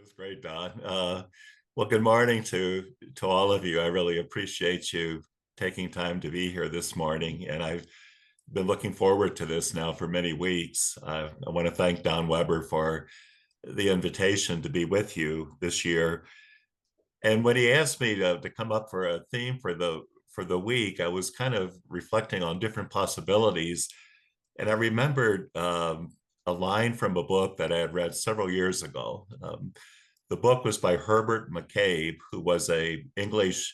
was great, Don. Well, good morning to all of you. I really appreciate you taking time to be here this morning, and I've been looking forward to this now for many weeks. I want to thank Don Weber for the invitation to be with you this year. And when he asked me to come up for a theme for the week, I was kind of reflecting on different possibilities, and I remembered a line from a book that I had read several years ago. The book was by Herbert McCabe, who was a English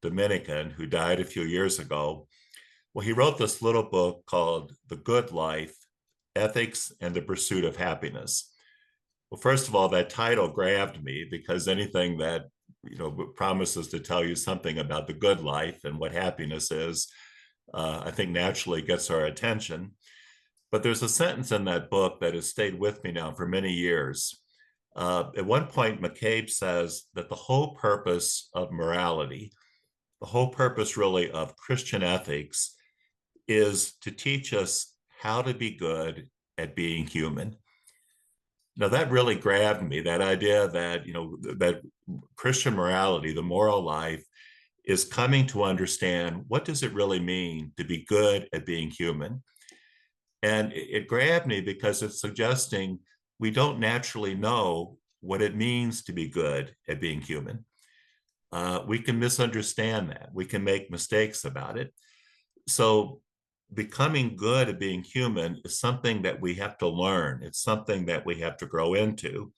Dominican who died a few years ago. Well, he wrote this little book called The Good Life: Ethics and the Pursuit of Happiness. Well, first of all, that title grabbed me because anything that promises to tell you something about the good life and what happiness is, I think naturally gets our attention. But there's a sentence in that book that has stayed with me now for many years. At one point, McCabe says that the whole purpose of morality, the whole purpose really of Christian ethics, is to teach us how to be good at being human. Now that really grabbed me, that idea that, that Christian morality, the moral life, is coming to understand what does it really mean to be good at being human. And it grabbed me because it's suggesting we don't naturally know what it means to be good at being human. We can misunderstand that. We can make mistakes about it. So becoming good at being human is something that we have to learn. It's something that we have to grow into.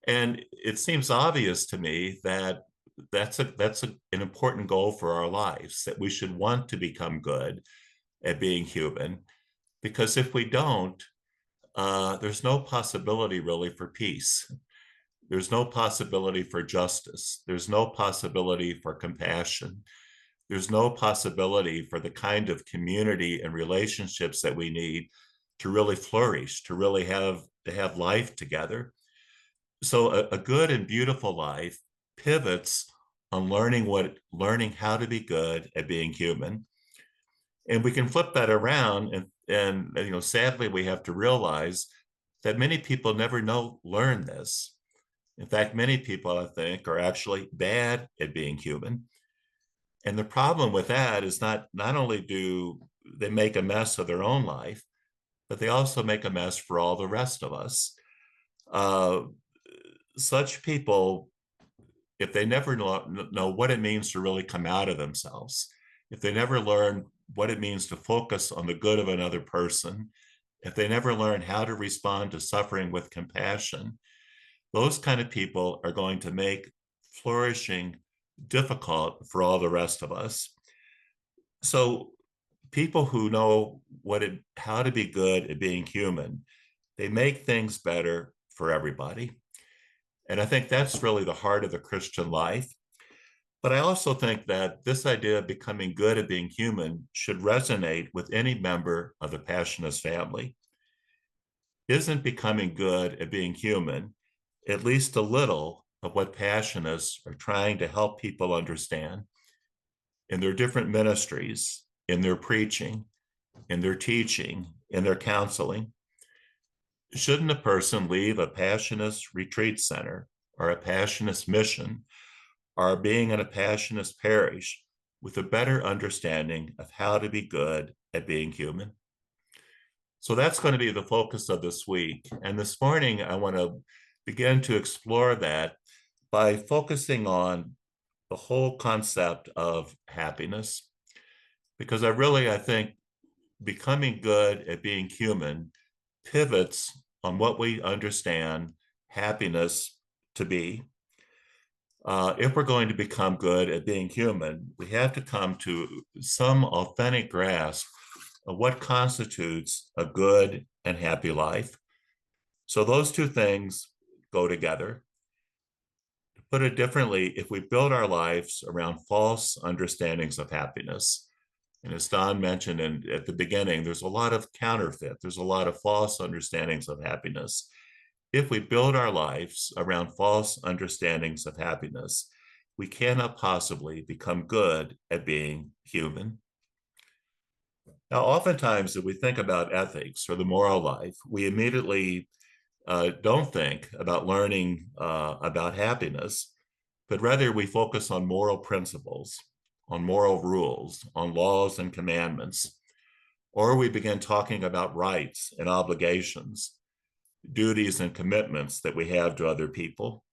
And it seems obvious to me that that's an important goal for our lives, that we should want to become good at being human. Because if we don't, there's no possibility really for peace. There's no possibility for justice. There's no possibility for compassion. There's no possibility for the kind of community and relationships that we need to really flourish, to really have life together. So a good and beautiful life pivots on learning how to be good at being human. And we can flip that around, and sadly we have to realize that many people never learn this. In fact, many people, I think, are actually bad at being human. And the problem with that is not only do they make a mess of their own life, but they also make a mess for all the rest of us. Such people, if they never know what it means to really come out of themselves, if they never learn what it means to focus on the good of another person, if they never learn how to respond to suffering with compassion, those kind of people are going to make flourishing difficult for all the rest of us. So people who know how to be good at being human, they make things better for everybody. And I think that's really the heart of the Christian life. But I also think that this idea of becoming good at being human should resonate with any member of the Passionist family. Isn't becoming good at being human at least a little of what Passionists are trying to help people understand in their different ministries, in their preaching, in their teaching, in their counseling? Shouldn't a person leave a Passionist retreat center or a Passionist mission or being in a Passionist parish with a better understanding of how to be good at being human? So that's going to be the focus of this week. And this morning, I want to begin to explore that by focusing on the whole concept of happiness, because I think becoming good at being human pivots on what we understand happiness to be. If we're going to become good at being human, we have to come to some authentic grasp of what constitutes a good and happy life. So those two things go together. To put it differently, if we build our lives around false understandings of happiness, and as Don mentioned at the beginning, there's a lot of counterfeit, there's a lot of false understandings of happiness. If we build our lives around false understandings of happiness, we cannot possibly become good at being human. Now, oftentimes, if we think about ethics or the moral life, we immediately don't think about learning about happiness, but rather we focus on moral principles, on moral rules, on laws and commandments, or we begin talking about rights and obligations, duties and commitments that we have to other people.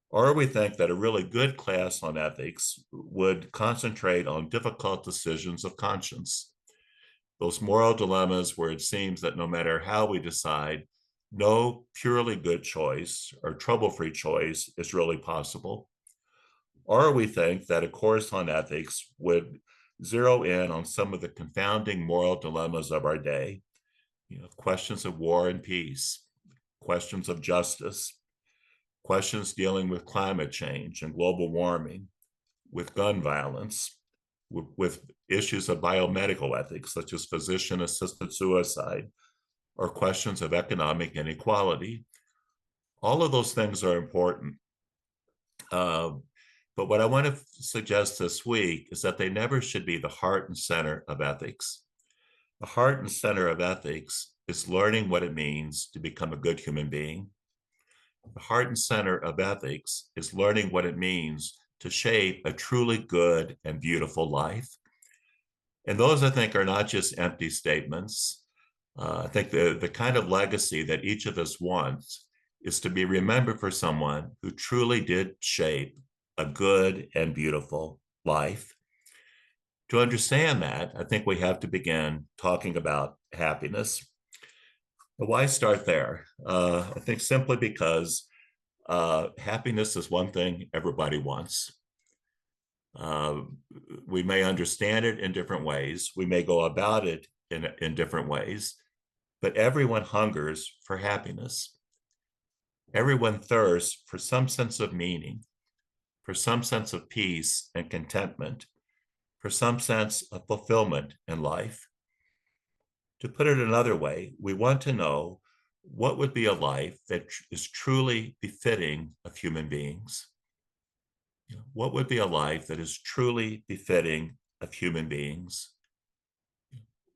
Or we think that a really good class on ethics would concentrate on difficult decisions of conscience, those moral dilemmas where it seems that no matter how we decide, no purely good choice or trouble-free choice is really possible. Or we think that a course on ethics would zero in on some of the confounding moral dilemmas of our day, questions of war and peace, questions of justice, questions dealing with climate change and global warming, with gun violence, with issues of biomedical ethics, such as physician-assisted suicide, or questions of economic inequality. All of those things are important. But what I want to suggest this week is that they never should be the heart and center of ethics. The heart and center of ethics is learning what it means to become a good human being. The heart and center of ethics is learning what it means to shape a truly good and beautiful life. And those, I think, are not just empty statements. I think the kind of legacy that each of us wants is to be remembered for someone who truly did shape a good and beautiful life. To understand that, I think we have to begin talking about happiness. But why start there? I think simply because happiness is one thing everybody wants. We may understand it in different ways. We may go about it in different ways, but everyone hungers for happiness. Everyone thirsts for some sense of meaning, for some sense of peace and contentment, for some sense of fulfillment in life. To put it another way, we want to know what would be a life that is truly befitting of human beings. What would be a life that is truly befitting of human beings?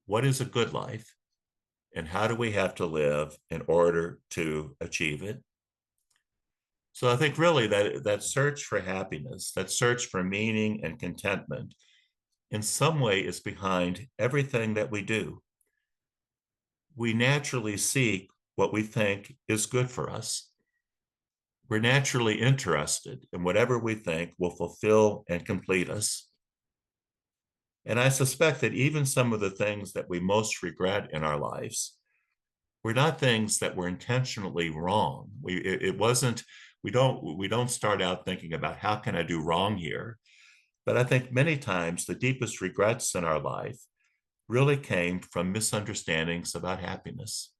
What is a good life? And how do we have to live in order to achieve it? So I think really that search for happiness, that search for meaning and contentment, in some way is behind everything that we do. We naturally seek what we think is good for us. We're naturally interested in whatever we think will fulfill and complete us. And I suspect that even some of the things that we most regret in our lives were not things that were intentionally wrong. We don't start out thinking about how can I do wrong here? But I think many times the deepest regrets in our life really came from misunderstandings about happiness.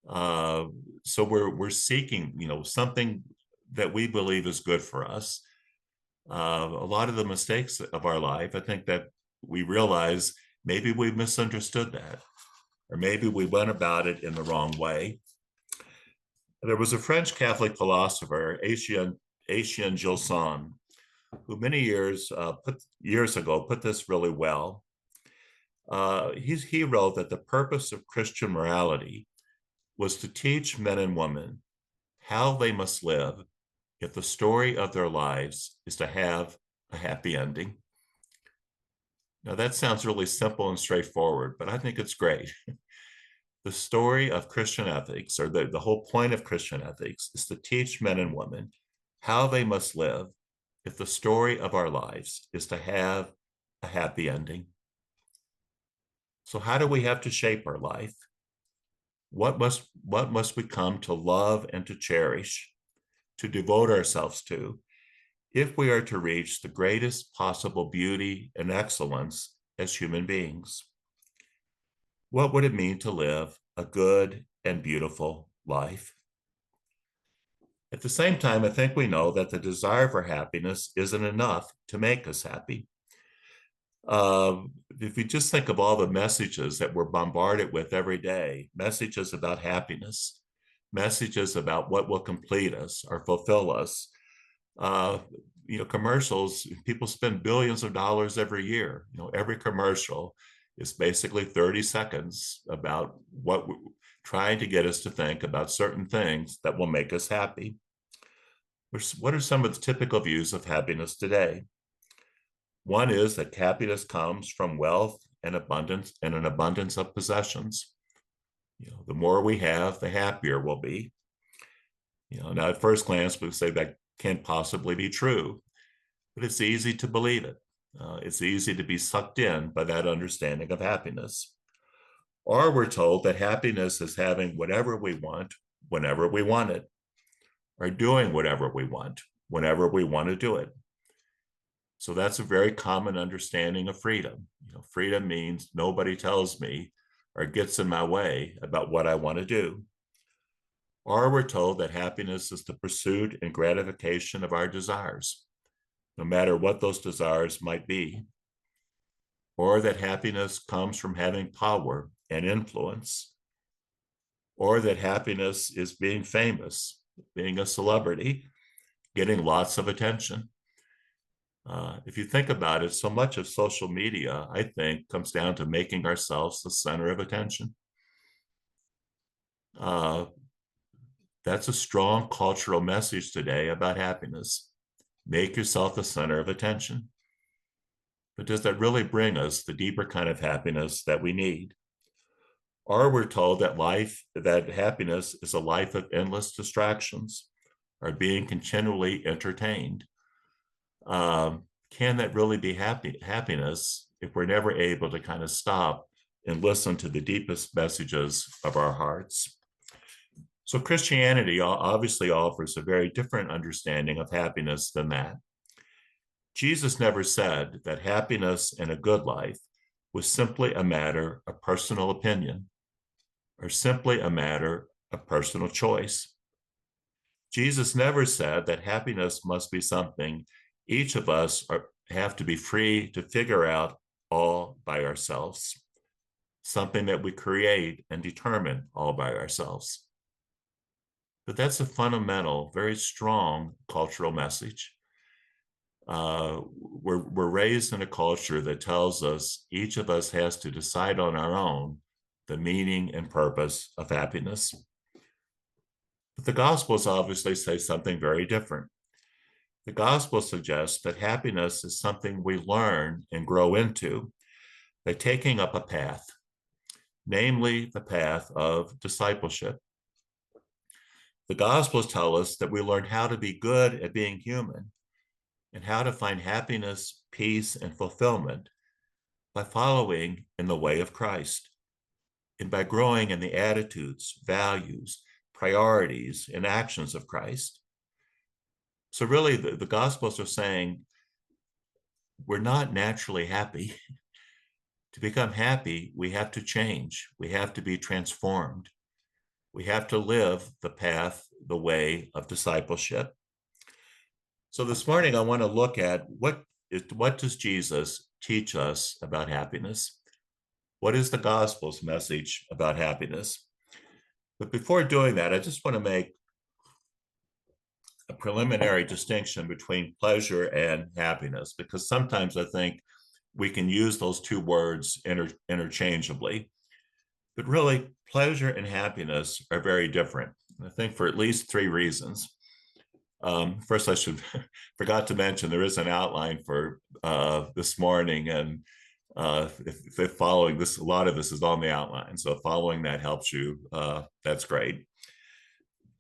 So we're seeking, something that we believe is good for us. A lot of the mistakes of our life, I think that we realize maybe we misunderstood that, or maybe we went about it in the wrong way. There was a French Catholic philosopher, Etienne Gilson, who many years ago put this really well. He wrote that the purpose of Christian morality was to teach men and women how they must live if the story of their lives is to have a happy ending. Now, that sounds really simple and straightforward, but I think it's great. The story of Christian ethics, or the whole point of Christian ethics, is to teach men and women how they must live if the story of our lives is to have a happy ending. So how do we have to shape our life? What must we come to love and to cherish, to devote ourselves to, if we are to reach the greatest possible beauty and excellence as human beings? What would it mean to live a good and beautiful life? At the same time, I think we know that the desire for happiness isn't enough to make us happy. If we just think of all the messages that we're bombarded with every day, messages about happiness, messages about what will complete us or fulfill us, commercials, people spend billions of dollars every year. Every commercial is basically 30 seconds about trying to get us to think about certain things that will make us happy. What are some of the typical views of happiness today? One is that happiness comes from wealth and abundance and an abundance of possessions. The more we have, the happier we'll be. Now at first glance, we say that can't possibly be true, but it's easy to believe it. It's easy to be sucked in by that understanding of happiness. Or we're told that happiness is having whatever we want, whenever we want it, or doing whatever we want, whenever we want to do it. So that's a very common understanding of freedom. Freedom means nobody tells me or gets in my way about what I want to do. Or we're told that happiness is the pursuit and gratification of our desires, no matter what those desires might be. Or that happiness comes from having power and influence. Or that happiness is being famous, being a celebrity, getting lots of attention. If you think about it, so much of social media, I think, comes down to making ourselves the center of attention. That's a strong cultural message today about happiness. Make yourself the center of attention. But does that really bring us the deeper kind of happiness that we need? Or we're told that happiness is a life of endless distractions or being continually entertained. Can that really be happiness if we're never able to kind of stop and listen to the deepest messages of our hearts? So Christianity obviously offers a very different understanding of happiness than that. Jesus never said that happiness and a good life was simply a matter of personal opinion or simply a matter of personal choice. Jesus never said that happiness must be something each of us have to be free to figure out all by ourselves, something that we create and determine all by ourselves. But that's a fundamental, very strong cultural message. We're raised in a culture that tells us each of us has to decide on our own the meaning and purpose of happiness. But the Gospels obviously say something very different. The Gospel suggests that happiness is something we learn and grow into by taking up a path, namely the path of discipleship. The Gospels tell us that we learn how to be good at being human and how to find happiness, peace, and fulfillment by following in the way of Christ and by growing in the attitudes, values, priorities, and actions of Christ. So really, the Gospels are saying we're not naturally happy. To become happy, we have to change. We have to be transformed. We have to live the path, the way of discipleship. So this morning, I want to look at what does Jesus teach us about happiness? What is the Gospel's message about happiness? But before doing that, I just want to make a preliminary distinction between pleasure and happiness, because sometimes I think we can use those two words interchangeably. But really, pleasure and happiness are very different, I think, for at least three reasons. First, I forgot to mention there is an outline for this morning, and if following this, a lot of this is on the outline. So following that helps you, that's great.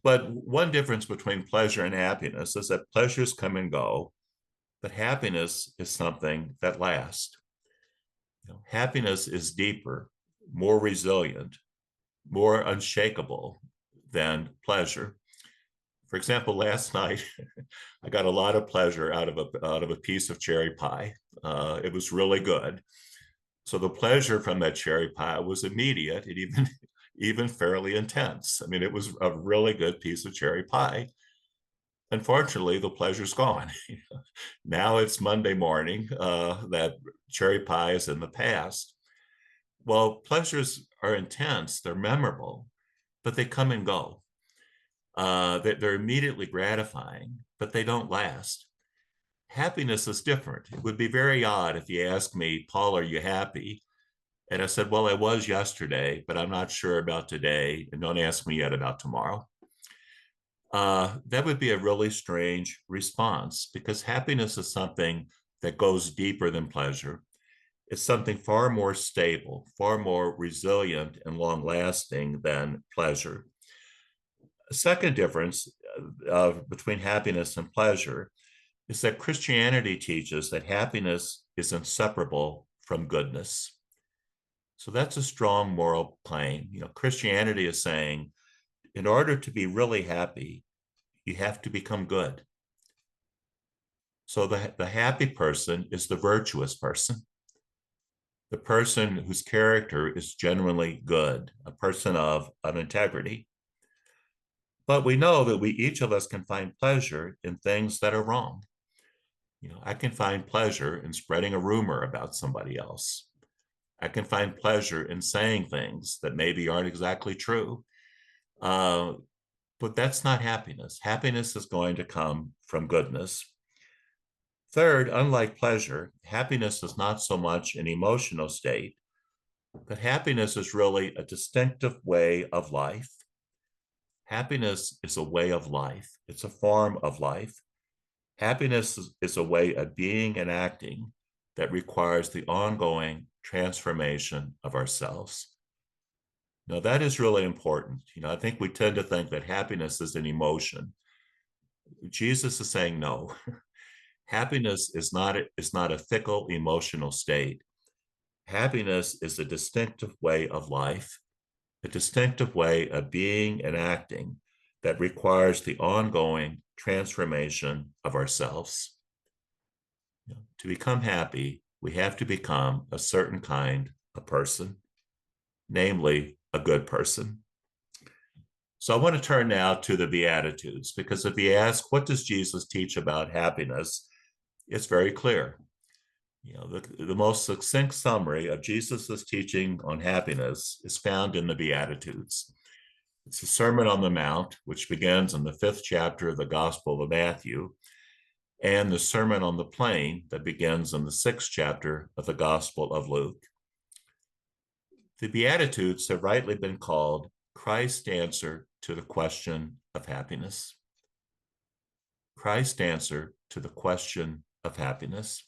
But one difference between pleasure and happiness is that pleasures come and go, but happiness is something that lasts. Happiness is deeper, more resilient, more unshakable than pleasure. For example, last night, I got a lot of pleasure out of a piece of cherry pie. It was really good. So the pleasure from that cherry pie was immediate and even fairly intense. I mean, it was a really good piece of cherry pie. Unfortunately, the pleasure's gone. Now it's Monday morning. That cherry pie is in the past. Well, pleasures are intense, they're memorable, but they come and go. They're immediately gratifying, but they don't last. Happiness is different. It would be very odd if you asked me, Paul, are you happy? And I said, well, I was yesterday, but I'm not sure about today. And don't ask me yet about tomorrow. That would be a really strange response because happiness is something that goes deeper than pleasure. It's something far more stable, far more resilient and long lasting than pleasure. A second difference between happiness and pleasure is that Christianity teaches that happiness is inseparable from goodness. So that's a strong moral claim. Christianity is saying in order to be really happy, you have to become good. So the happy person is the virtuous person, the person whose character is genuinely good, a person of integrity. But we know that each of us can find pleasure in things that are wrong. I can find pleasure in spreading a rumor about somebody else. I can find pleasure in saying things that maybe aren't exactly true. Uh, but that's not happiness. Happiness is going to come from goodness. Third, unlike pleasure, happiness is not so much an emotional state, but happiness is really a distinctive way of life. Happiness is a way of life, it's a form of life. Happiness is a way of being and acting that requires the ongoing transformation of ourselves. Now, that is really important. I think we tend to think that happiness is an emotion. Jesus is saying no. Happiness is not a fickle emotional state. Happiness is a distinctive way of life, a distinctive way of being and acting that requires the ongoing transformation of ourselves. To become happy, we have to become a certain kind of person, namely a good person. So I want to turn now to the Beatitudes, because if you ask, what does Jesus teach about happiness? It's very clear. The most succinct summary of Jesus's teaching on happiness is found in the Beatitudes. It's the Sermon on the Mount, which begins in the 5th chapter of the Gospel of Matthew, and the Sermon on the Plain that begins in the 6th chapter of the Gospel of Luke. The Beatitudes have rightly been called Christ's answer to the question of happiness. Christ's answer to the question of happiness.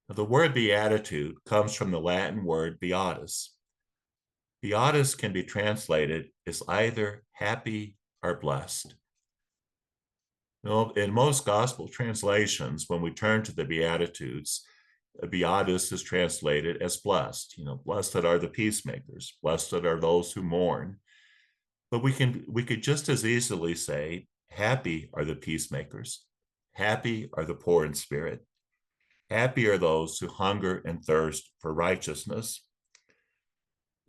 Now, the word beatitude comes from the Latin word beatus. Beatus can be translated as either happy or blessed. In most gospel translations, when we turn to the Beatitudes, beatus is translated as blessed. Blessed are the peacemakers, blessed are those who mourn. But we could just as easily say, happy are the peacemakers, happy are the poor in spirit, happy are those who hunger and thirst for righteousness.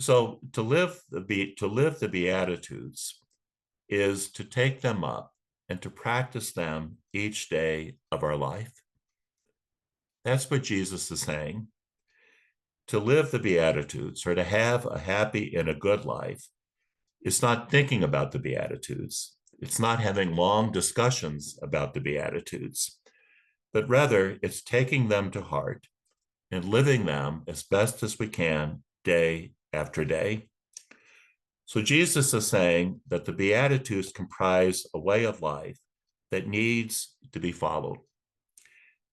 So to live the Beatitudes is to take them up and to practice them each day of our life. That's what Jesus is saying. To live the Beatitudes, or to have a happy and a good life, is not thinking about the Beatitudes. It's not having long discussions about the Beatitudes, but rather it's taking them to heart and living them as best as we can day after day. So Jesus is saying that the Beatitudes comprise a way of life that needs to be followed.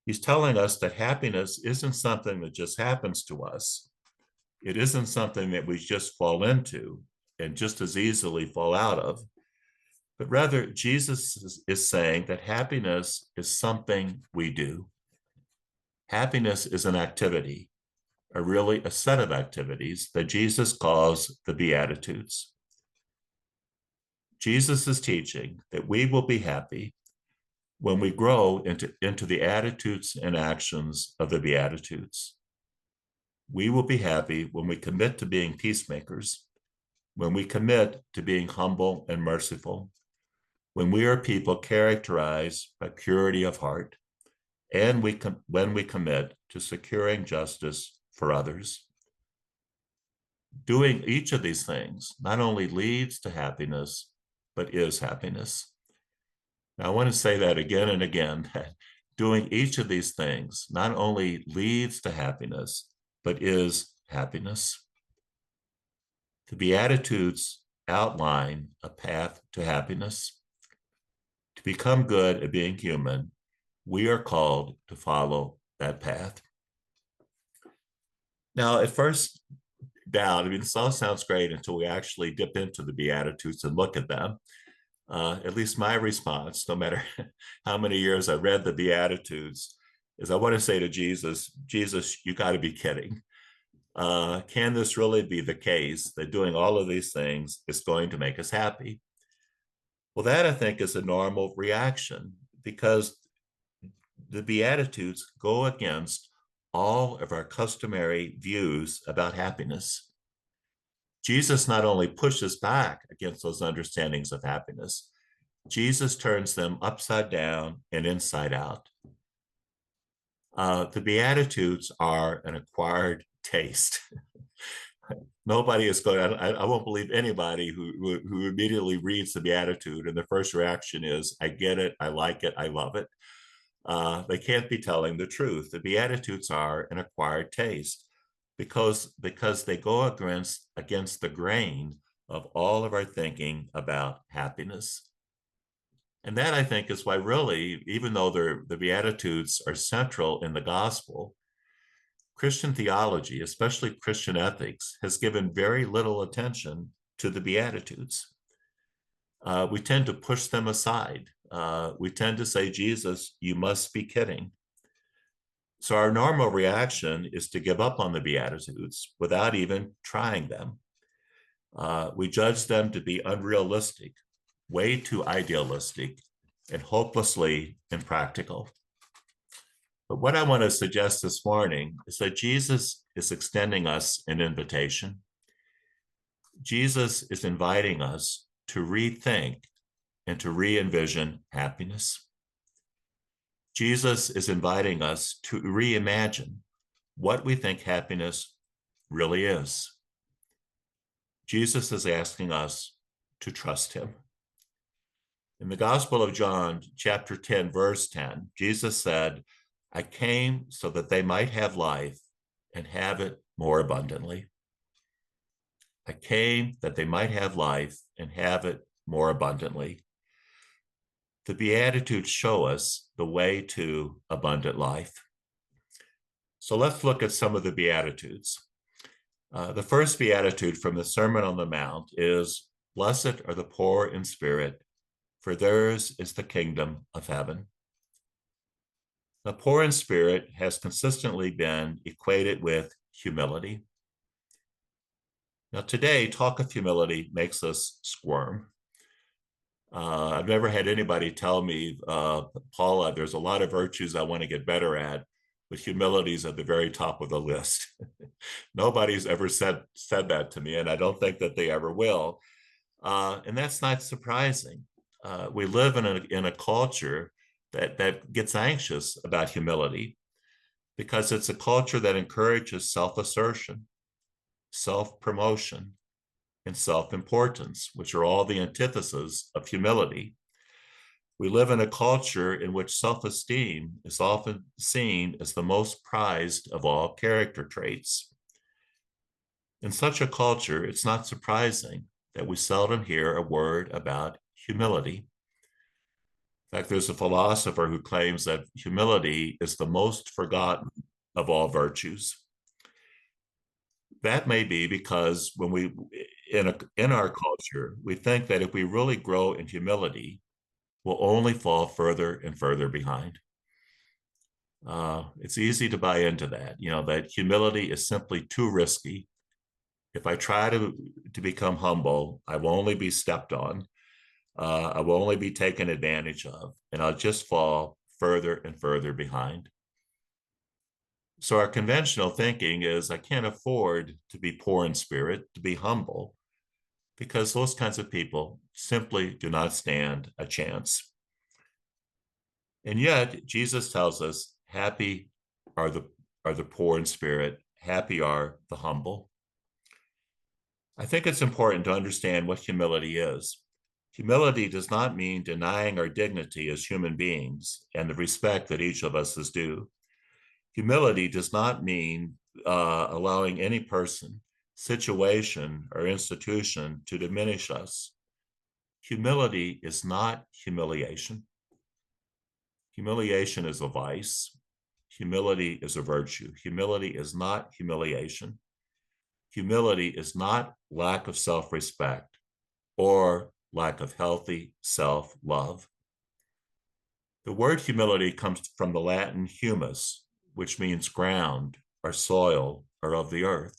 He's telling us that happiness isn't something that just happens to us. It isn't something that we just fall into and just as easily fall out of. But rather, Jesus is saying that happiness is something we do. Happiness is an activity, really a set of activities that Jesus calls the Beatitudes. Jesus is teaching that we will be happy when we grow into the attitudes and actions of the Beatitudes. We will be happy when we commit to being peacemakers, when we commit to being humble and merciful, when we are people characterized by purity of heart, and when we commit to securing justice for others. Doing each of these things not only leads to happiness, but is happiness. Now, I want to say that again and again, that doing each of these things not only leads to happiness, but is happiness. The Beatitudes outline a path to happiness. To become good at being human, we are called to follow that path. Now, at first doubt, this all sounds great until we actually dip into the Beatitudes and look at them. At least my response, no matter how many years I read the Beatitudes, is I want to say to Jesus, you got to be kidding. Can this really be the case that doing all of these things is going to make us happy? Well, that I think is a normal reaction because the Beatitudes go against all of our customary views about happiness. Jesus not only pushes back against those understandings of happiness, Jesus turns them upside down and inside out. The Beatitudes are an acquired taste. Nobody is going, I won't believe anybody who immediately reads the Beatitude and the first reaction is, I get it, I like it, I love it. They can't be telling the truth. The Beatitudes are an acquired taste because they go against the grain of all of our thinking about happiness. And that, I think, is why really, even though the Beatitudes are central in the gospel, Christian theology, especially Christian ethics, has given very little attention to the Beatitudes. We tend to push them aside. We tend to say, Jesus, you must be kidding. So our normal reaction is to give up on the Beatitudes without even trying them. We judge them to be unrealistic, way too idealistic, and hopelessly impractical. But what I want to suggest this morning is that Jesus is extending us an invitation. Jesus is inviting us to rethink and to re-envision happiness. Jesus is inviting us to reimagine what we think happiness really is. Jesus is asking us to trust him. In the Gospel of John, chapter 10, verse 10, Jesus said, I came so that they might have life and have it more abundantly. I came that they might have life and have it more abundantly. The Beatitudes show us the way to abundant life. So let's look at some of the Beatitudes. The first Beatitude from the Sermon on the Mount is, Blessed are the poor in spirit, for theirs is the kingdom of heaven. The poor in spirit has consistently been equated with humility. Now today, talk of humility makes us squirm. I've never had anybody tell me, Paula, there's a lot of virtues I want to get better at, but humility is at the very top of the list. Nobody's ever said that to me, and I don't think that they ever will. And that's not surprising. We live in a culture that gets anxious about humility because it's a culture that encourages self-assertion, self-promotion, and self-importance, which are all the antitheses of humility. We live in a culture in which self-esteem is often seen as the most prized of all character traits. In such a culture, it's not surprising that we seldom hear a word about humility. In fact, there's a philosopher who claims that humility is the most forgotten of all virtues. That may be because when in our culture, we think that if we really grow in humility, we'll only fall further and further behind. It's easy to buy into that, that humility is simply too risky. If I try to become humble, I will only be stepped on. I will only be taken advantage of, and I'll just fall further and further behind. So our conventional thinking is I can't afford to be poor in spirit, to be humble, because those kinds of people simply do not stand a chance. And yet Jesus tells us, happy are the poor in spirit, happy are the humble. I think it's important to understand what humility is. Humility does not mean denying our dignity as human beings and the respect that each of us is due. Humility does not mean allowing any person, situation, or institution to diminish us. Humility is not humiliation. Humiliation is a vice. Humility is a virtue. Humility is not humiliation. Humility is not lack of self-respect or lack of healthy self-love. The word humility comes from the Latin humus, which means ground or soil or of the earth.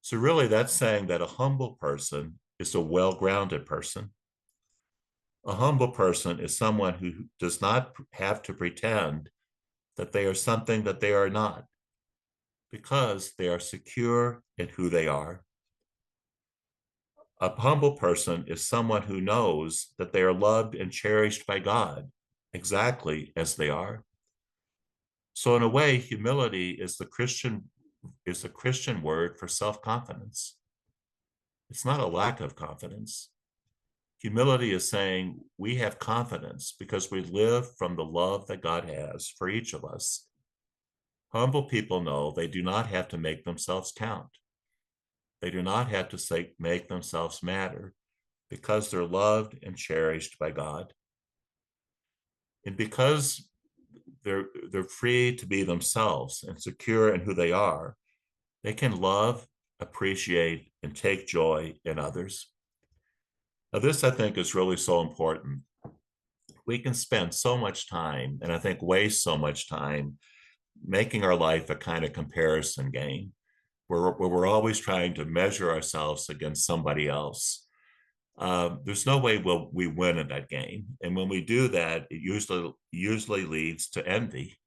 So really that's saying that a humble person is a well-grounded person. A humble person is someone who does not have to pretend that they are something that they are not, because they are secure in who they are. A humble person is someone who knows that they are loved and cherished by God exactly as they are. So in a way, humility is the Christian word for self-confidence. It's not a lack of confidence. Humility is saying we have confidence because we live from the love that God has for each of us. Humble people know they do not have to make themselves count. They do not have to make themselves matter because they're loved and cherished by God. And because they're free to be themselves and secure in who they are, they can love, appreciate, and take joy in others. Now, this I think is really so important. We can spend so much time, and I think waste so much time, making our life a kind of comparison game where we're always trying to measure ourselves against somebody else. There's no way we win in that game. And when we do that, it usually leads to envy.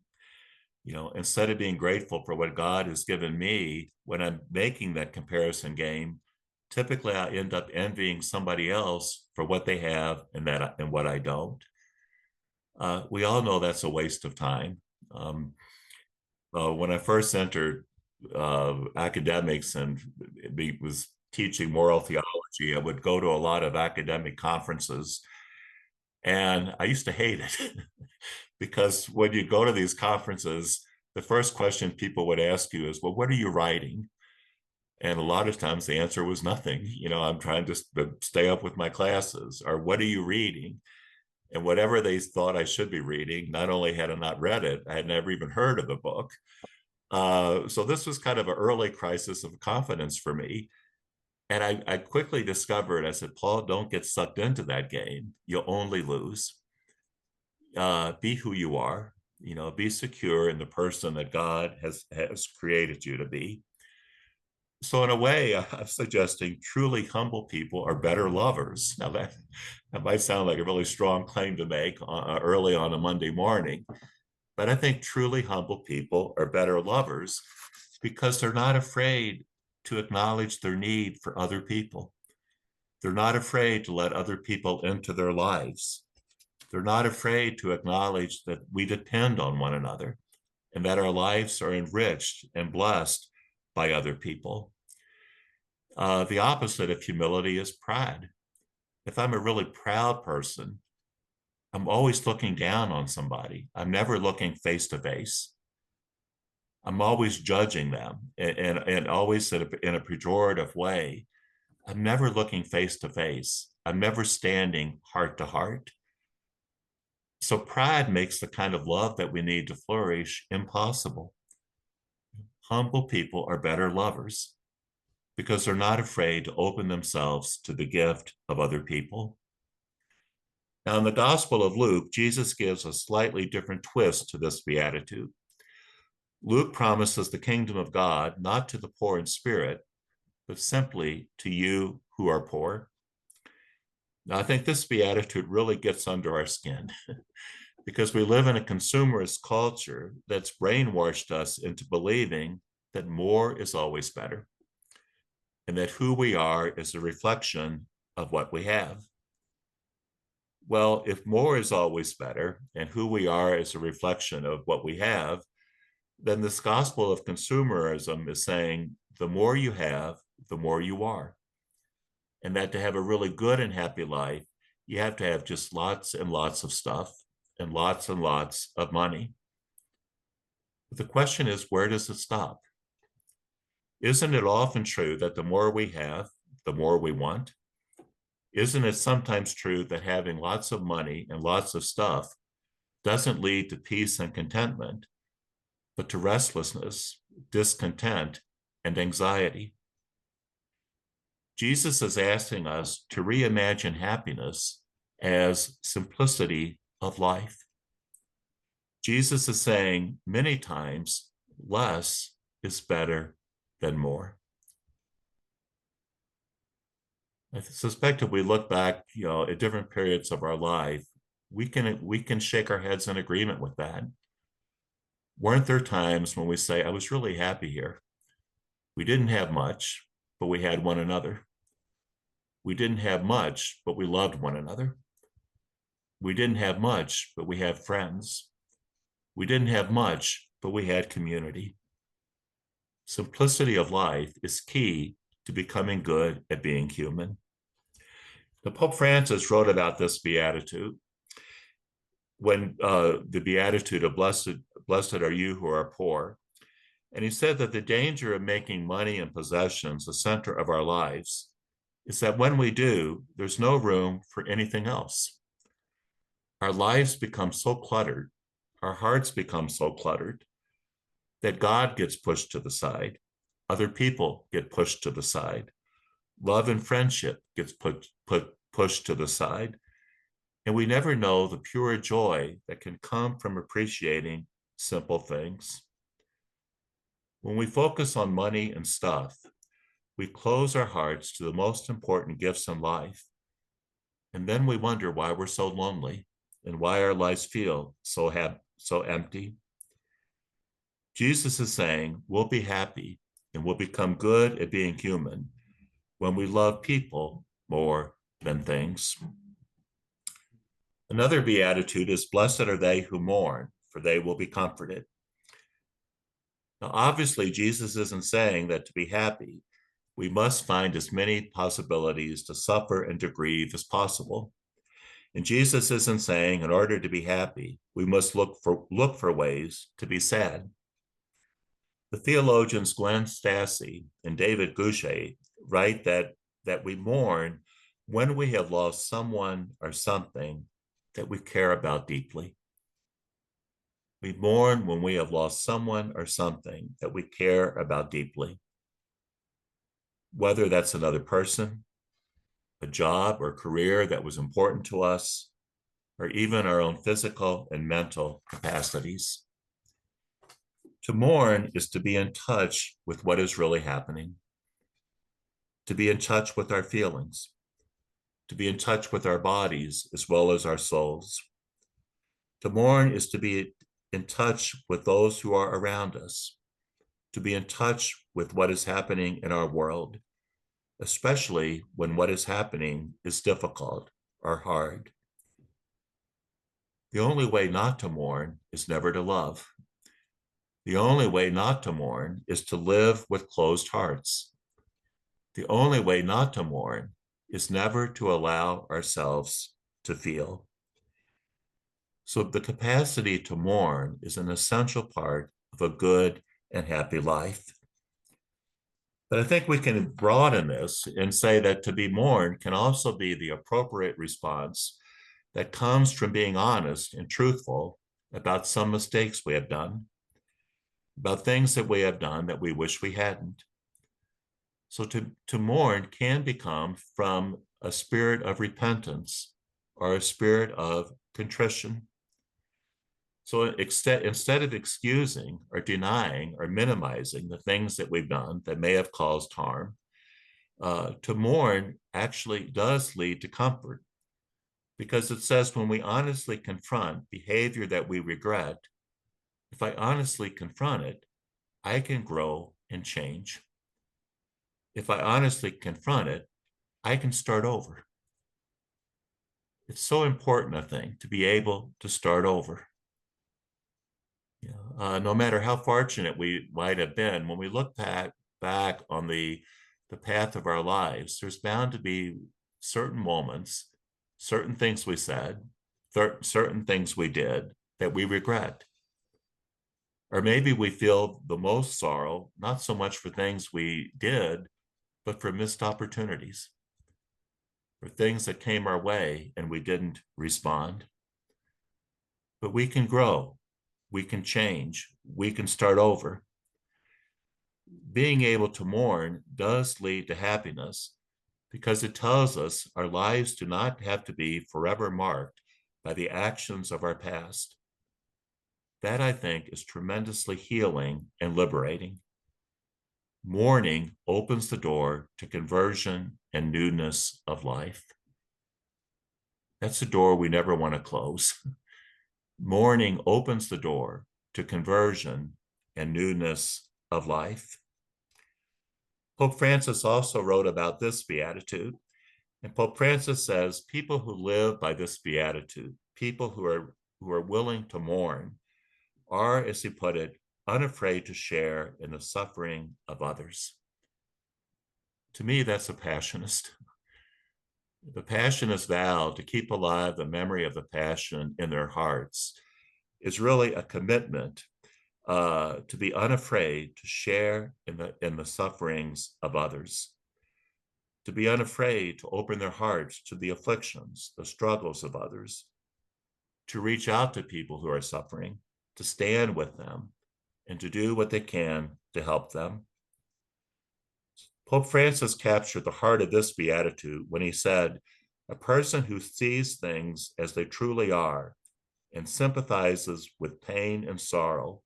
Instead of being grateful for what God has given me, when I'm making that comparison game, typically I end up envying somebody else for what they have and what I don't. We all know that's a waste of time. When I first entered academics and was teaching moral theology, I would go to a lot of academic conferences, and I used to hate it because when you go to these conferences, the first question people would ask you is, well, what are you writing? And a lot of times the answer was nothing. I'm trying to stay up with my classes. Or what are you reading? And whatever they thought I should be reading, not only had I not read it, I had never even heard of the book. So this was kind of an early crisis of confidence for me. And I quickly discovered, I said, Paul, don't get sucked into that game. You'll only lose. Be who you are, be secure in the person that God has created you to be. So in a way, I'm suggesting truly humble people are better lovers. Now that might sound like a really strong claim to make early on a Monday morning, but I think truly humble people are better lovers because they're not afraid to acknowledge their need for other people. They're not afraid to let other people into their lives. They're not afraid to acknowledge that we depend on one another and that our lives are enriched and blessed by other people. The opposite of humility is pride. If I'm a really proud person, I'm always looking down on somebody. I'm never looking face to face. I'm always judging them and always in a pejorative way. I'm never looking face to face. I'm never standing heart to heart. So pride makes the kind of love that we need to flourish impossible. Humble people are better lovers because they're not afraid to open themselves to the gift of other people. Now, in the Gospel of Luke, Jesus gives a slightly different twist to this beatitude. Luke promises the kingdom of God not to the poor in spirit, but simply to you who are poor. Now, I think this beatitude really gets under our skin because we live in a consumerist culture that's brainwashed us into believing that more is always better and that who we are is a reflection of what we have. Well, if more is always better and who we are is a reflection of what we have, then this gospel of consumerism is saying the more you have, the more you are. And that to have a really good and happy life, you have to have just lots and lots of stuff and lots of money. But the question is, where does it stop? Isn't it often true that the more we have, the more we want? Isn't it sometimes true that having lots of money and lots of stuff doesn't lead to peace and contentment, but to restlessness, discontent, and anxiety? Jesus is asking us to reimagine happiness as simplicity of life. Jesus is saying many times, less is better than more. I suspect if we look back, at different periods of our life, we can shake our heads in agreement with that. Weren't there times when we say, I was really happy here? We didn't have much, but we had one another. We didn't have much, but we loved one another. We didn't have much, but we had friends. We didn't have much, but we had community. Simplicity of life is key to becoming good at being human. The Pope Francis wrote about this beatitude when the beatitude of blessed are you who are poor. And he said that the danger of making money and possessions the center of our lives is that when we do, there's no room for anything else. Our lives become so cluttered, our hearts become so cluttered that God gets pushed to the side, other people get pushed to the side, love and friendship gets pushed to the side, and we never know the pure joy that can come from appreciating simple things. When we focus on money and stuff, we close our hearts to the most important gifts in life. And then we wonder why we're so lonely and why our lives feel so empty. Jesus is saying we'll be happy and we'll become good at being human when we love people more than things. Another beatitude is, blessed are they who mourn, for they will be comforted. Now, obviously, Jesus isn't saying that to be happy, we must find as many possibilities to suffer and to grieve as possible. And Jesus isn't saying in order to be happy, we must look for ways to be sad. The theologians Glenn Stacy and David Goucher write that we mourn when we have lost someone or something that we care about deeply. We mourn when we have lost someone or something that we care about deeply. Whether that's another person, a job or career that was important to us, or even our own physical and mental capacities. To mourn is to be in touch with what is really happening, to be in touch with our feelings, to be in touch with our bodies as well as our souls. To mourn is to be in touch with those who are around us, to be in touch with what is happening in our world, especially when what is happening is difficult or hard. The only way not to mourn is never to love. The only way not to mourn is to live with closed hearts. The only way not to mourn is never to allow ourselves to feel. So the capacity to mourn is an essential part of a good and happy life. But I think we can broaden this and say that to be mourned can also be the appropriate response that comes from being honest and truthful about some mistakes we have done, about things that we have done that we wish we hadn't. So to mourn can become from a spirit of repentance or a spirit of contrition. So instead of excusing or denying or minimizing the things that we've done that may have caused harm, to mourn actually does lead to comfort, because it says when we honestly confront behavior that we regret, if I honestly confront it, I can grow and change. If I honestly confront it, I can start over. It's so important, I think, to be able to start over. No matter how fortunate we might have been, when we look back on the path of our lives, there's bound to be certain moments, certain things we said, certain things we did that we regret. Or maybe we feel the most sorrow, not so much for things we did, but for missed opportunities, for things that came our way and we didn't respond. But we can grow, we can change, we can start over. Being able to mourn does lead to happiness because it tells us our lives do not have to be forever marked by the actions of our past. That, I think, is tremendously healing and liberating. Mourning opens the door to conversion and newness of life. That's a door we never want to close. Mourning opens the door to conversion and newness of life. Pope Francis also wrote about this beatitude, and Pope Francis says people who live by this beatitude, people who are willing to mourn, are, as he put it, unafraid to share in the suffering of others. To me, that's a passionist. The Passionist vow to keep alive the memory of the Passion in their hearts is really a commitment to be unafraid to share in the sufferings of others, to be unafraid to open their hearts to the afflictions, the struggles of others, to reach out to people who are suffering, to stand with them, and to do what they can to help them. Pope Francis captured the heart of this beatitude when he said, "A person who sees things as they truly are and sympathizes with pain and sorrow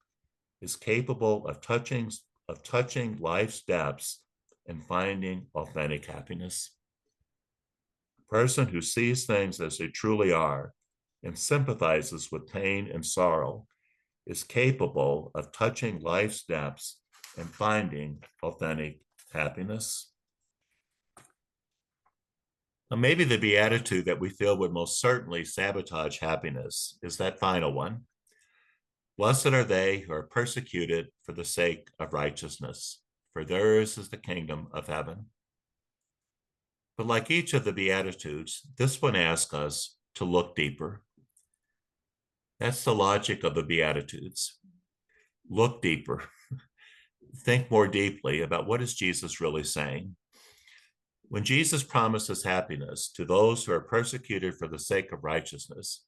is capable of touching life's depths and finding authentic happiness." A person who sees things as they truly are and sympathizes with pain and sorrow is capable of touching life's depths and finding authentic happiness. Now, maybe the beatitude that we feel would most certainly sabotage happiness is that final one. Blessed are they who are persecuted for the sake of righteousness, for theirs is the kingdom of heaven. But like each of the Beatitudes, this one asks us to look deeper. That's the logic of the Beatitudes. Look deeper. Think more deeply about what is Jesus really saying. When Jesus promises happiness to those who are persecuted for the sake of righteousness,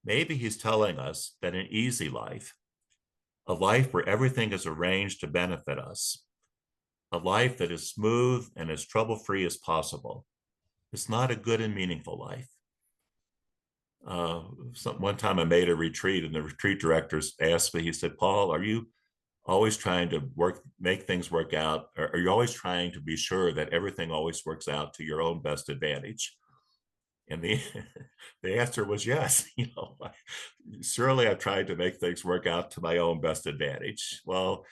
maybe he's telling us that an easy life, a life where everything is arranged to benefit us, a life that is smooth and as trouble-free as possible, is not a good and meaningful life. One time I made a retreat and the retreat directors asked me, he said, "Paul, are you always trying to make things work out? Or are you always trying to be sure that everything always works out to your own best advantage?" And the answer was yes. Surely I've tried to make things work out to my own best advantage. Well,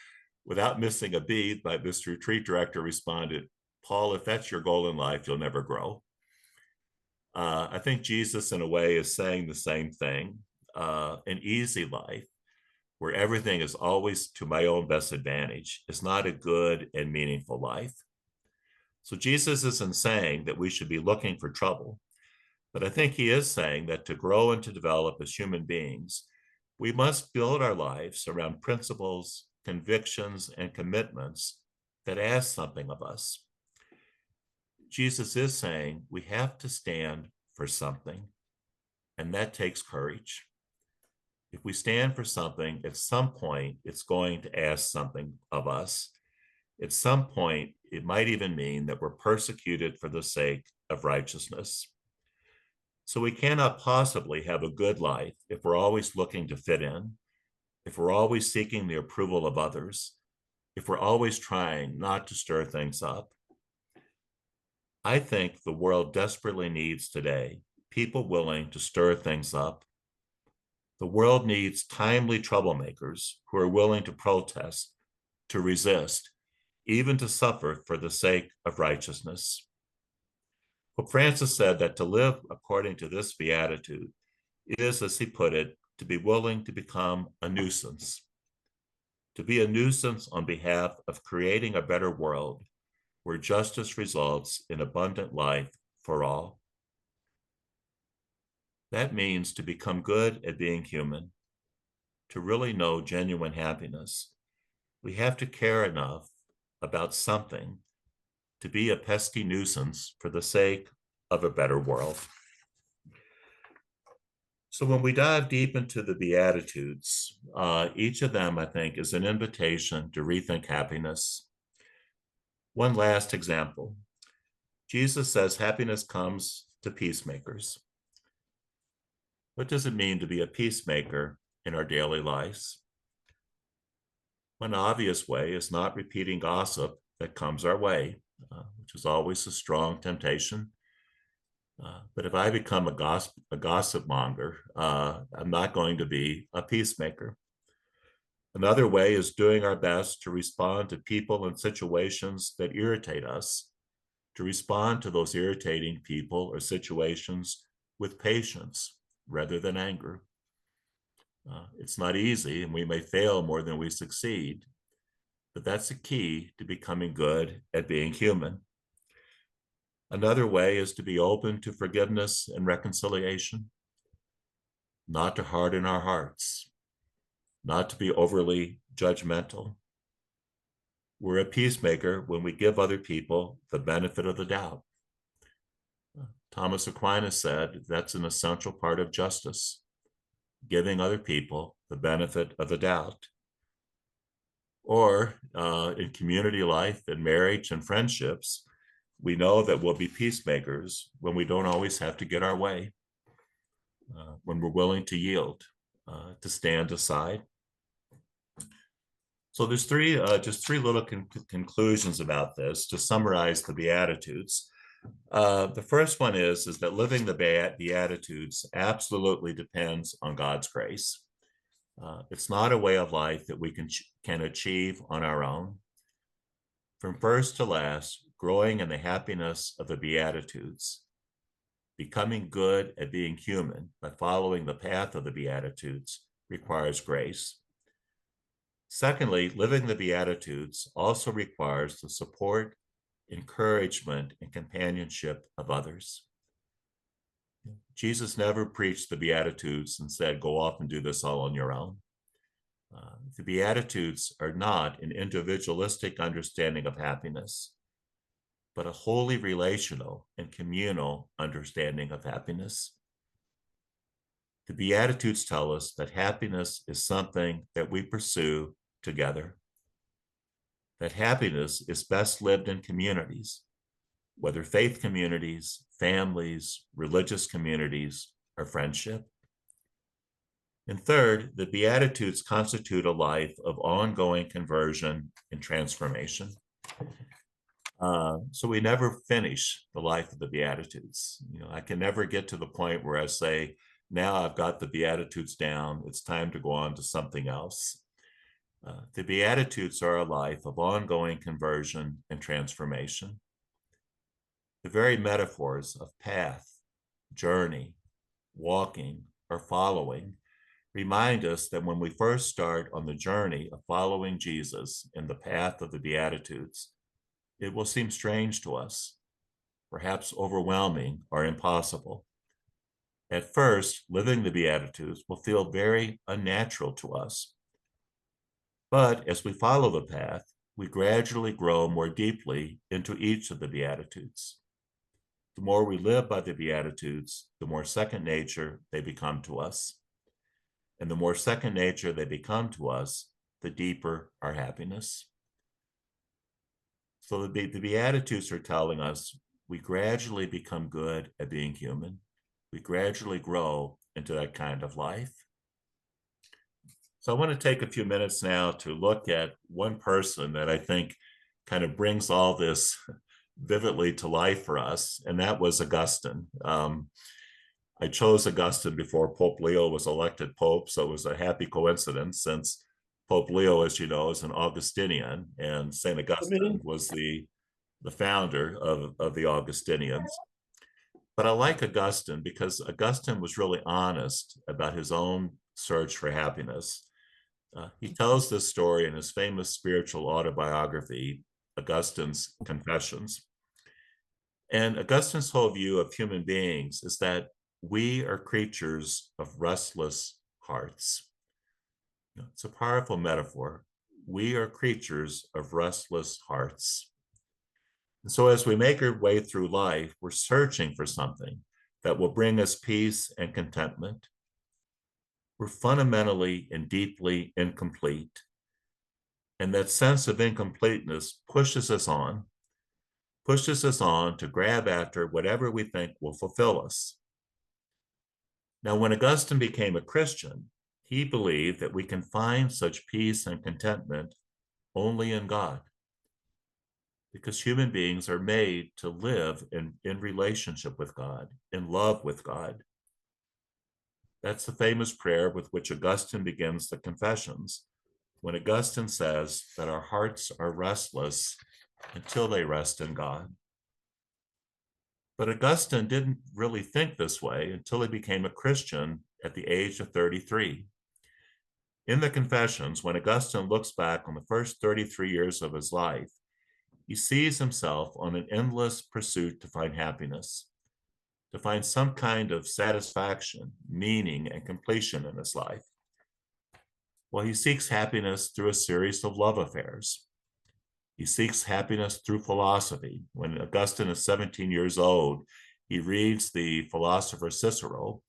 without missing a beat, this retreat director responded, "Paul, if that's your goal in life, you'll never grow." I think Jesus, in a way, is saying the same thing. An easy life where everything is always to my own best advantage is not a good and meaningful life. So Jesus isn't saying that we should be looking for trouble, but I think he is saying that to grow and to develop as human beings, we must build our lives around principles, convictions, and commitments that ask something of us. Jesus is saying we have to stand for something, and that takes courage. If we stand for something, at some point, it's going to ask something of us. At some point, it might even mean that we're persecuted for the sake of righteousness. So we cannot possibly have a good life if we're always looking to fit in, if we're always seeking the approval of others, if we're always trying not to stir things up. I think the world desperately needs today people willing to stir things up. The world needs timely troublemakers who are willing to protest, to resist, even to suffer for the sake of righteousness. Pope Francis said that to live according to this beatitude is, as he put it, to be willing to become a nuisance, to be a nuisance on behalf of creating a better world where justice results in abundant life for all. That means to become good at being human, to really know genuine happiness, we have to care enough about something to be a pesky nuisance for the sake of a better world. So when we dive deep into the Beatitudes, each of them, I think, is an invitation to rethink happiness. One last example. Jesus says happiness comes to peacemakers. What does it mean to be a peacemaker in our daily lives? One obvious way is not repeating gossip that comes our way, which is always a strong temptation. But if I become a gossip monger, I'm not going to be a peacemaker. Another way is doing our best to respond to people and situations that irritate us, to respond to those irritating people or situations with patience rather than anger. It's not easy, and we may fail more than we succeed, but that's the key to becoming good at being human. Another way is to be open to forgiveness and reconciliation, not to harden our hearts, not to be overly judgmental. We're a peacemaker when we give other people the benefit of the doubt. Thomas Aquinas said that's an essential part of justice, giving other people the benefit of the doubt. Or in community life and marriage and friendships, we know that we'll be peacemakers when we don't always have to get our way, when we're willing to yield, to stand aside. So there's just three little conclusions about this to summarize the Beatitudes. The first one is that living the Beatitudes absolutely depends on God's grace. It's not a way of life that we can achieve on our own. From first to last, growing in the happiness of the Beatitudes, becoming good at being human by following the path of the Beatitudes requires grace. Secondly, living the Beatitudes also requires the support, encouragement, and companionship of others. Jesus never preached the Beatitudes and said, go off and do this all on your own. The Beatitudes are not an individualistic understanding of happiness, but a wholly relational and communal understanding of happiness. The Beatitudes tell us that happiness is something that we pursue together, that happiness is best lived in communities, whether faith communities, families, religious communities, or friendship. And third, the Beatitudes constitute a life of ongoing conversion and transformation. So we never finish the life of the Beatitudes. I can never get to the point where I say, now I've got the Beatitudes down, it's time to go on to something else. The Beatitudes are a life of ongoing conversion and transformation. The very metaphors of path, journey, walking, or following remind us that when we first start on the journey of following Jesus in the path of the Beatitudes, it will seem strange to us, perhaps overwhelming or impossible. At first, living the Beatitudes will feel very unnatural to us. But as we follow the path, we gradually grow more deeply into each of the Beatitudes. The more we live by the Beatitudes, the more second nature they become to us. And the more second nature they become to us, the deeper our happiness. So the Beatitudes are telling us we gradually become good at being human. We gradually grow into that kind of life. So I want to take a few minutes now to look at one person that I think kind of brings all this vividly to life for us, and that was Augustine. I chose Augustine before Pope Leo was elected Pope, so it was a happy coincidence since Pope Leo, as you know, is an Augustinian, and St. Augustine was the founder of the Augustinians. But I like Augustine because Augustine was really honest about his own search for happiness. He tells this story in his famous spiritual autobiography, Augustine's Confessions. And Augustine's whole view of human beings is that we are creatures of restless hearts. It's a powerful metaphor. We are creatures of restless hearts. And so as we make our way through life, we're searching for something that will bring us peace and contentment. We're fundamentally and deeply incomplete. And that sense of incompleteness pushes us on to grab after whatever we think will fulfill us. Now, when Augustine became a Christian, he believed that we can find such peace and contentment only in God, because human beings are made to live in relationship with God, in love with God. That's the famous prayer with which Augustine begins the Confessions, when Augustine says that our hearts are restless until they rest in God. But Augustine didn't really think this way until he became a Christian at the age of 33. In the Confessions, when Augustine looks back on the first 33 years of his life, he sees himself on an endless pursuit to find happiness, to find some kind of satisfaction, meaning, and completion in his life. Well, he seeks happiness through a series of love affairs. He seeks happiness through philosophy. When Augustine is 17 years old, he reads the philosopher Cicero,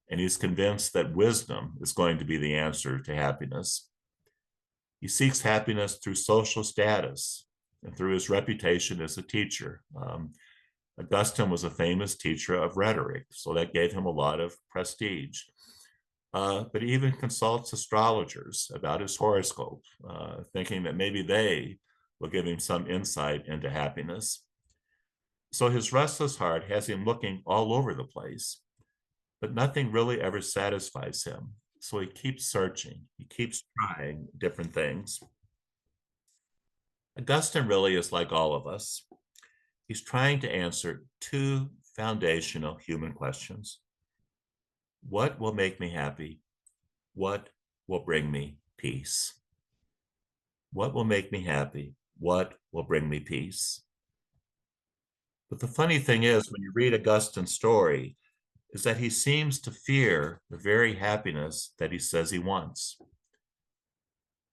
and he's convinced that wisdom is going to be the answer to happiness. He seeks happiness through social status and through his reputation as a teacher. Augustine was a famous teacher of rhetoric, so that gave him a lot of prestige. But he even consults astrologers about his horoscope, thinking that maybe they will give him some insight into happiness. So his restless heart has him looking all over the place, but nothing really ever satisfies him. So he keeps searching, he keeps trying different things. Augustine really is like all of us. He's trying to answer two foundational human questions. What will make me happy? What will bring me peace? What will make me happy? What will bring me peace? But the funny thing is, when you read Augustine's story, is that he seems to fear the very happiness that he says he wants.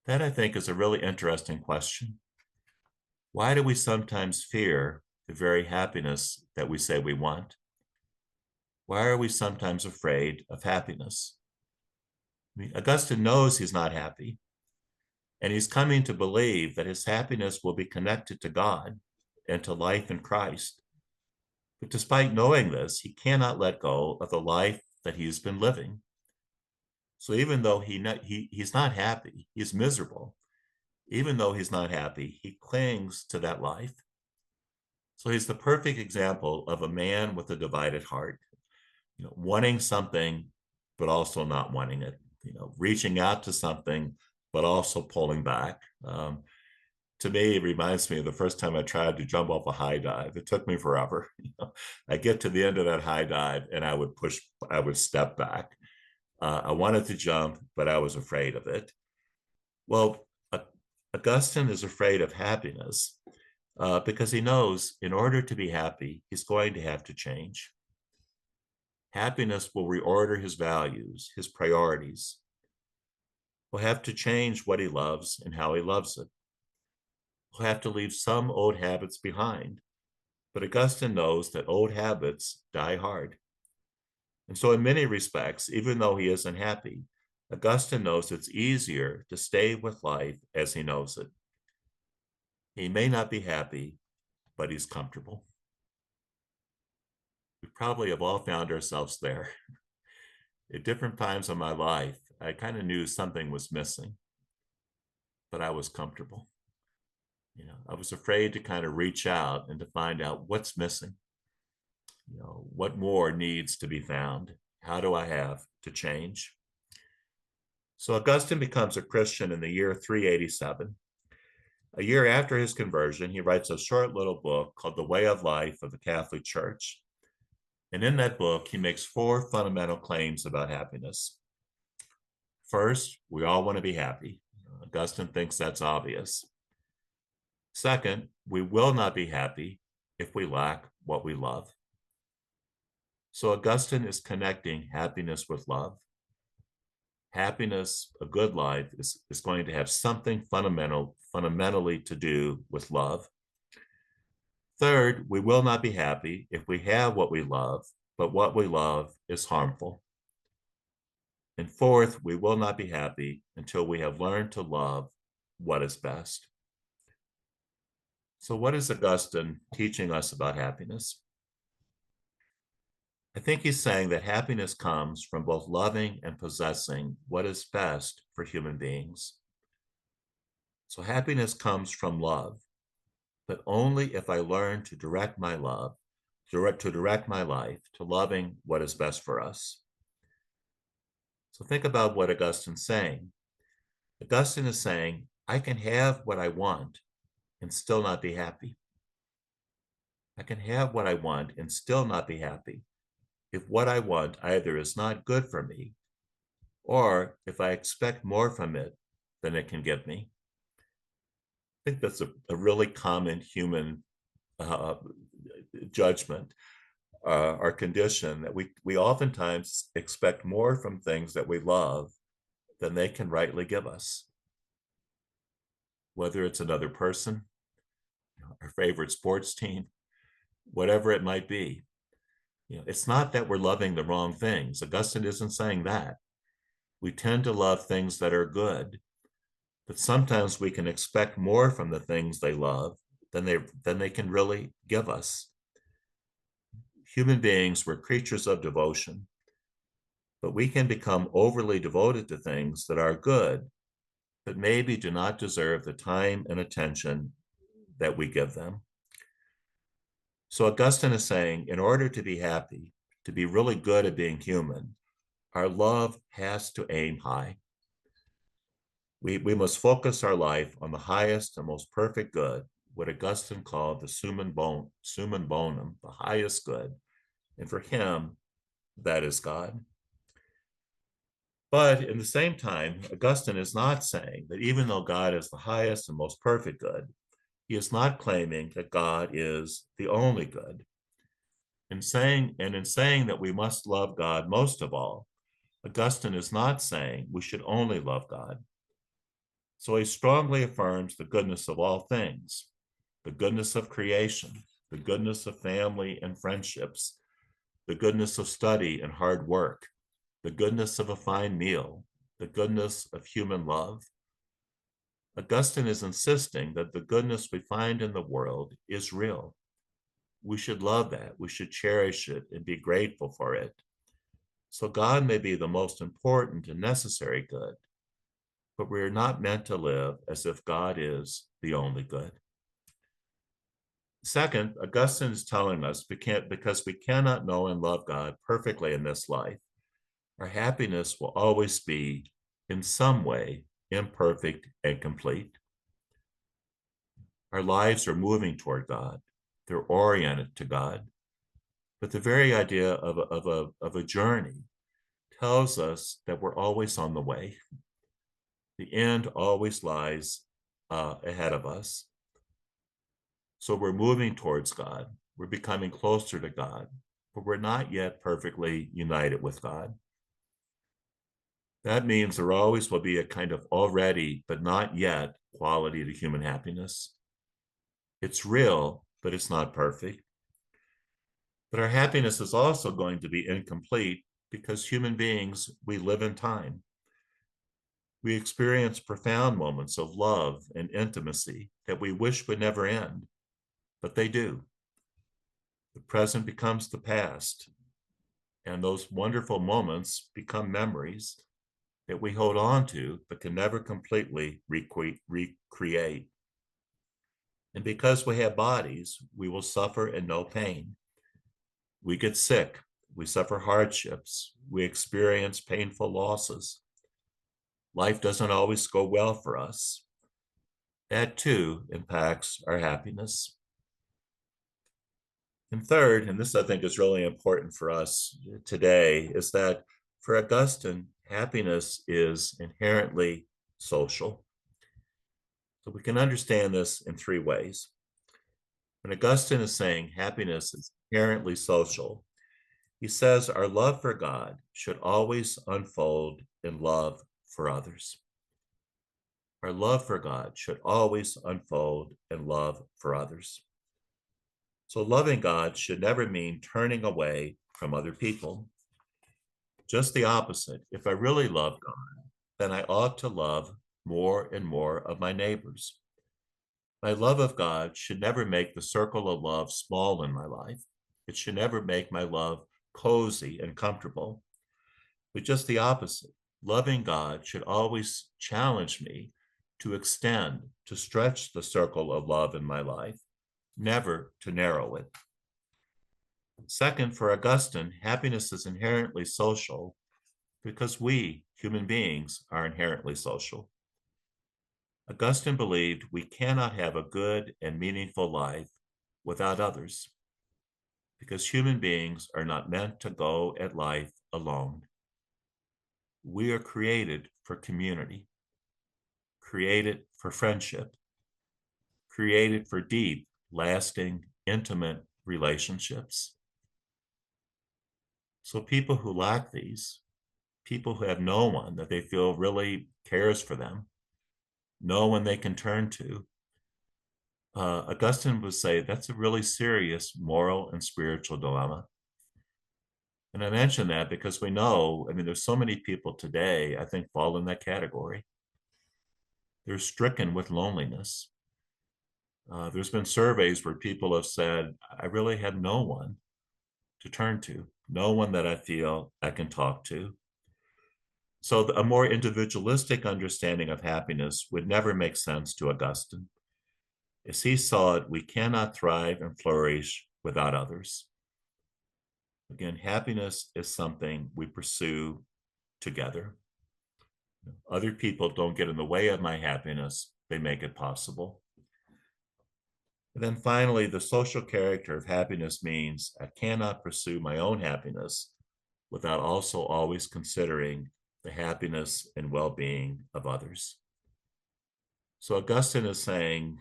That, I think, is a really interesting question. Why do we sometimes fear the very happiness that we say we want? Why are we sometimes afraid of happiness? I mean, Augustine knows he's not happy, and he's coming to believe that his happiness will be connected to God and to life in Christ. But despite knowing this, he cannot let go of the life that he's been living. So even though he's not happy, he's miserable. Even though he's not happy, he clings to that life. So he's the perfect example of a man with a divided heart, wanting something, but also not wanting it, reaching out to something, but also pulling back. To me, it reminds me of the first time I tried to jump off a high dive. It took me forever. I get to the end of that high dive and I would step back. I wanted to jump, but I was afraid of it. Well, Augustine is afraid of happiness because he knows in order to be happy, he's going to have to change. Happiness will reorder his values, his priorities. He'll have to change what he loves and how he loves it. He'll have to leave some old habits behind. But Augustine knows that old habits die hard. And so, in many respects, even though he isn't happy, Augustine knows it's easier to stay with life as he knows it. He may not be happy, but he's comfortable. We probably have all found ourselves there. At different times in my life, I kind of knew something was missing, but I was comfortable. I was afraid to kind of reach out and to find out what's missing. What more needs to be found? How do I have to change? So Augustine becomes a Christian in the year 387. A year after his conversion, he writes a short little book called The Way of Life of the Catholic Church. And in that book, he makes four fundamental claims about happiness. First, we all want to be happy. Augustine thinks that's obvious. Second, we will not be happy if we lack what we love. So Augustine is connecting happiness with love. Happiness, a good life, is going to have something fundamentally to do with love. Third, we will not be happy if we have what we love, but what we love is harmful. And fourth, we will not be happy until we have learned to love what is best. So, what is Augustine teaching us about happiness? I think he's saying that happiness comes from both loving and possessing what is best for human beings. So, happiness comes from love, but only if I learn to direct my love, to direct my life to loving what is best for us. So, think about what Augustine's saying. Augustine is saying, I can have what I want and still not be happy. I can have what I want and still not be happy if what I want either is not good for me or if I expect more from it than it can give me. I think that's a really common human uh, judgment or condition, that we oftentimes expect more from things that we love than they can rightly give us. Whether it's another person, our favorite sports team, whatever it might be. It's not that we're loving the wrong things. Augustine isn't saying that. We tend to love things that are good, but sometimes we can expect more from the things they love than they can really give us. Human beings were creatures of devotion, but we can become overly devoted to things that are good, but maybe do not deserve the time and attention that we give them. So Augustine is saying, in order to be happy, to be really good at being human, our love has to aim high. We must focus our life on the highest and most perfect good, what Augustine called the summum bonum, the highest good. And for him, that is God. But in the same time, Augustine is not saying that even though God is the highest and most perfect good, he is not claiming that God is the only good. In saying that we must love God most of all, Augustine is not saying we should only love God. So he strongly affirms the goodness of all things, the goodness of creation, the goodness of family and friendships, the goodness of study and hard work, the goodness of a fine meal, the goodness of human love. Augustine is insisting that the goodness we find in the world is real. We should love that. We should cherish it and be grateful for it. So God may be the most important and necessary good, but we are not meant to live as if God is the only good. Second, Augustine is telling us because we cannot know and love God perfectly in this life, our happiness will always be, in some way, imperfect and complete. Our lives are moving toward God. They're oriented to God. But the very idea of a journey tells us that we're always on the way. The end always lies ahead of us. So we're moving towards God. We're becoming closer to God, but we're not yet perfectly united with God. That means there always will be a kind of already, but not yet quality to human happiness. It's real, but it's not perfect. But our happiness is also going to be incomplete because human beings, we live in time. We experience profound moments of love and intimacy that we wish would never end, but they do. The present becomes the past, and those wonderful moments become memories that we hold on to, but can never completely recreate. And because we have bodies, we will suffer and know pain. We get sick, we suffer hardships, we experience painful losses. Life doesn't always go well for us. That too impacts our happiness. And third, and this I think is really important for us today, is that for Augustine, happiness is inherently social. So we can understand this in three ways. When Augustine is saying happiness is inherently social, He says our love for God should always unfold in love for others. Our love for God should always unfold in love for others. So loving God should never mean turning away from other people. Just the opposite. If I really love God, then I ought to love more and more of my neighbors. My love of God should never make the circle of love small in my life. It should never make my love cozy and comfortable, but just the opposite. Loving God should always challenge me to extend, to stretch the circle of love in my life, never to narrow it. Second, for Augustine, happiness is inherently social because we, human beings, are inherently social. Augustine believed we cannot have a good and meaningful life without others because human beings are not meant to go at life alone. We are created for community, created for friendship, created for deep, lasting, intimate relationships. So people who lack these, people who have no one that they feel really cares for them, no one they can turn to, Augustine would say that's a really serious moral and spiritual dilemma. And I mention that because we know, I mean, there's so many people today, I think, fall in that category. They're stricken with loneliness. There's been surveys where people have said, I really have no one to turn to, no one that I feel I can talk to. So a more individualistic understanding of happiness would never make sense to Augustine. As he saw it, we cannot thrive and flourish without others. Again, happiness is something we pursue together. Other people don't get in the way of my happiness, they make it possible. And then finally, the social character of happiness means I cannot pursue my own happiness without also always considering the happiness and well being of others. So Augustine is saying,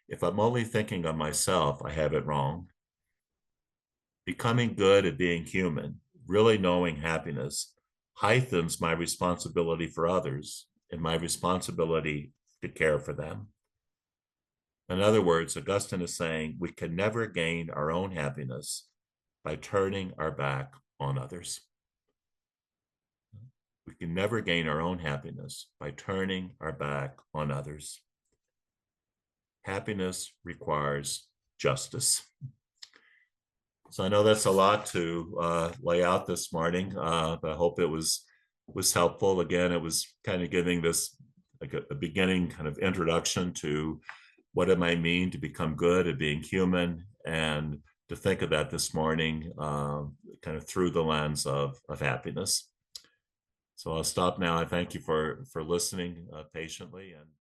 if I'm only thinking of myself, I have it wrong. Becoming good at being human, really knowing happiness, heightens my responsibility for others and my responsibility to care for them. In other words, Augustine is saying we can never gain our own happiness by turning our back on others. We can never gain our own happiness by turning our back on others. Happiness requires justice. So I know that's a lot to lay out this morning, but I hope it was helpful. Again, it was kind of giving this like a beginning kind of introduction to what it might mean to become good at being human, and to think of that this morning, kind of through the lens of happiness. So I'll stop now. I thank you for listening patiently. And